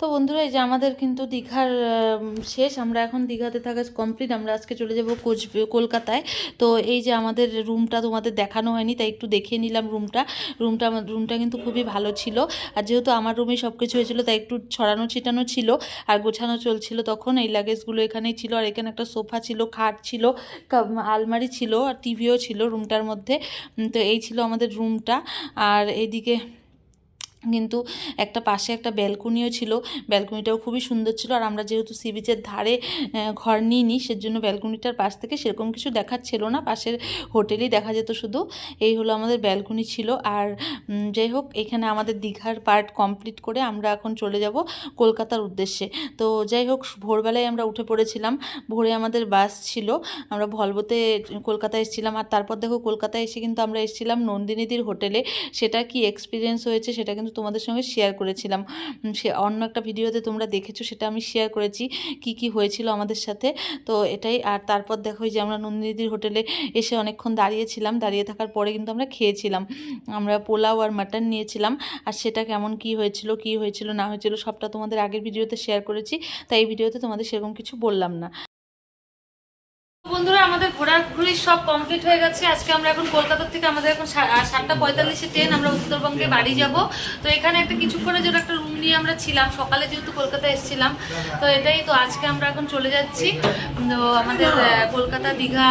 তো বন্ধুরা, এই যে আমাদের কিন্তু দীঘার শেষ। আমরা এখন দীঘাতে থাকা কমপ্লিট। আমরা আজকে চলে যাব কলকাতায়। তো এই যে আমাদের রুমটা তোমাদের দেখানো হয়নি, তাই একটু দেখিয়ে নিলাম রুমটা কিন্তু খুবই ভালো ছিল। আর যেহেতু আমার রুমে সব কিছু হয়েছিল, তাই একটু ছড়ানো ছিটানো ছিল আর গোছানো চলছিল। তখন এই লাগেজগুলো এখানেই ছিল, আর এখানে একটা সোফা ছিল, খাট ছিল, আলমারি ছিল, আর টিভিও ছিল রুমটার মধ্যে। তো এই ছিল আমাদের রুমটা। আর এইদিকে কিন্তু পাশে একটা ব্যালকনিও ছিল, ব্যালকনিটাও খুবই সুন্দর ছিল। আর আমরা যেহেতু সি বিচের ধারে ঘর নিইনি, সেজন্য ব্যালকনিটার পাশ থেকে সেরকম কিছু দেখাচ্ছিল না, পাশের হোটেলই দেখা যেত শুধু। এই হলো আমাদের ব্যালকনি ছিল। আর যাই হোক, এখানে আমাদের দীঘার পার্ট কমপ্লিট করে আমরা এখন চলে যাব কলকাতার উদ্দেশ্যে। তো যাই হোক, ভোরবেলায় আমরা উঠে পড়েছিলাম, ভোরে আমাদের বাস ছিল, আমরা ভলভোতে কলকাতায় এসেছিলাম। আর তারপর দেখো, কলকাতায় এসে কিন্তু আমরা এসেছিলাম নন্দিনীদির হোটেলে। সেটা কি এক্সপিরিয়েন্স হয়েছে সেটা কিন্তু তোমাদের সঙ্গে শেয়ার করেছিলাম, সে অন্য একটা ভিডিওতে তোমরা দেখেছো, সেটা আমি শেয়ার করেছি কি কি হয়েছিল আমাদের সাথে। তো এটাই। আর তারপর দেখো, যে আমরা নন্দিনীদির হোটেলে এসে অনেকক্ষণ দাঁড়িয়েছিলাম, দাঁড়িয়ে থাকার পরে কিন্তু আমরা খেয়েছিলাম। আমরা পোলাও আর মাটন নিয়েছিলাম। আর সেটা কেমন কি হয়েছিল না হয়েছিল সবটা তোমাদের আগের ভিডিওতে শেয়ার করেছি, তাই এই ভিডিওতে তোমাদের সেরকম কিছু বললাম না। বন্ধুরা, আমাদের ঘোরাঘুরি সব কমপ্লিট হয়ে গেছে। আজকে আমরা এখন কলকাতা থেকে, আমাদের এখন 7:45 ট্রেন, আমরা উত্তরবঙ্গে বাড়ি যাব। তো এখানে কিছুক্ষণের জন্য একটা রুম নিয়ে আমরা ছিলাম, সকালে যেহেতু কলকাতায় এসেছিলাম। তো এটাই। তো আজকে আমরা এখন চলে যাচ্ছি। তো আমাদের কলকাতা দীঘা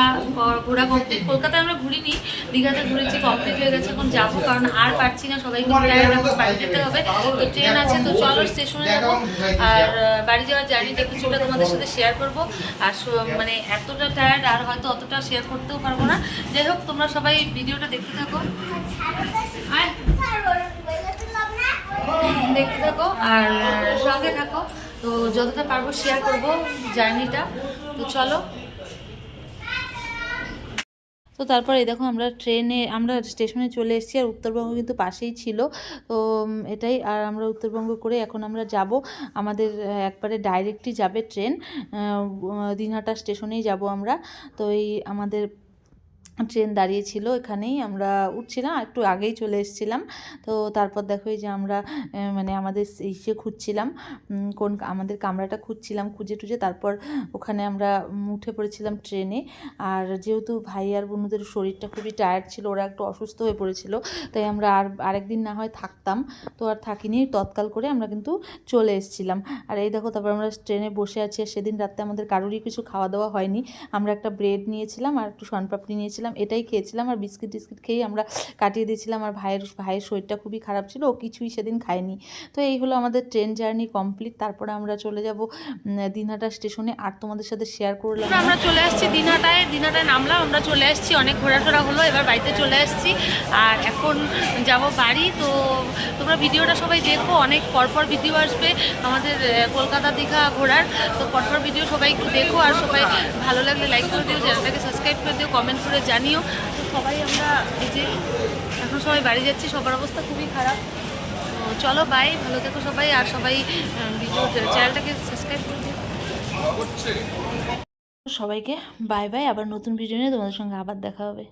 ঘোরা কমপ্লিট। কলকাতায় আমরা ঘুরিনি, দীঘাতে ঘুরেছি, কমপ্লিট হয়ে গেছে। এখন যাবো, কারণ আর পারছি না, সবাইকে বাড়ি যেতে হবে। তো ট্রেন আছে, তো চলো স্টেশনে যাবো। আর বাড়ি যাওয়ার জার্নিটা কিছুটা তোমাদের সাথে শেয়ার করবো। আর মানে এতটা টায়ার্ড, আর হয়তো অতটা শেয়ার করতেও পারবো না। যাই হোক, তোমরা সবাই ভিডিওটা দেখতে থাকো আর সঙ্গে থাকো। তো যতটা পারবো শেয়ার করবো জার্নিটা। তো চলো। তো তারপর এই দেখো, আমরা স্টেশনে চলে এসেছি, আর উত্তরবঙ্গ কিন্তু পাশেই ছিল। তো এটাই। আর আমরা উত্তরবঙ্গ করে এখন আমরা যাব, আমাদের একবারে ডাইরেক্টই যাবে ট্রেন, দিনহাটা স্টেশনেই যাব আমরা। তো এই আমাদের ট্রেন দাঁড়িয়েছিল এখানেই, আমরা উঠছিলাম, একটু আগেই চলে এসেছিলাম। তো তারপর দেখো, এই যে আমরা মানে আমাদের ইসে খুঁজছিলাম, আমাদের কামরাটা খুঁজছিলাম, খুঁজে টুজে তারপর ওখানে আমরা উঠে পড়েছিলাম ট্রেনে। আর যেহেতু ভাই আর বোনদের শরীরটা খুবই টায়ার্ড ছিল, ওরা একটু অসুস্থ হয়ে পড়েছিল, তাই আমরা আরেকদিন না হয় থাকতাম। তো আর থাকিনি, তৎকাল করে আমরা কিন্তু চলে এসেছিলাম। আর এই দেখো, তারপর আমরা ট্রেনে বসে আছি। আর সেদিন রাতে আমাদের কারোরই কিছু খাওয়া দাওয়া হয়নি। আমরা একটা ব্রেড নিয়েছিলাম আর একটু শনপাপড়ি নিয়েছিলাম, এটাই খেয়েছিলাম। আর বিস্কিট খেয়েই আমরা কাটিয়ে দিয়েছিলাম। আর ভাইয়ের শরীরটা খুবই খারাপ ছিল, ও কিছুই সেদিন খায়নি। তো এই হলো আমাদের ট্রেন জার্নি কমপ্লিট। তারপরে আমরা চলে যাব দিনহাটা স্টেশনে, আর তোমাদের সাথে শেয়ার করলাম। আমরা চলে আসছি দিনহাটায় নামলাম, আমরা চলে আসছি, অনেক ঘোরাফেরা হলো, এবার বাড়িতে চলে আসছি। আর এখন যাব বাড়ি। তো তোমরা ভিডিওটা সবাই দেখো, অনেক পরপর ভিডিও আসবে আমাদের কলকাতা দীঘা ঘোরার। তো পরপর ভিডিও সবাই একটু দেখো, আর সবাই ভালো লাগলে লাইক করে দিও, চ্যানেলটাকে সাবস্ক্রাইব করে দিও, কমেন্ট করে জানিও। তো সবাই আমরা এই যে এখন সবাই বাড়ি যাচ্ছি, সবার অবস্থা খুবই খারাপ। তো চলো, বাই, ভালো থেকো সবাই। আর সবাই ভিডিও চ্যানেলটাকে সাবস্ক্রাইব করে দিও। সবাইকে বাই বাই। আবার নতুন ভিডিও নিয়ে তোমাদের সঙ্গে আবার দেখা হবে।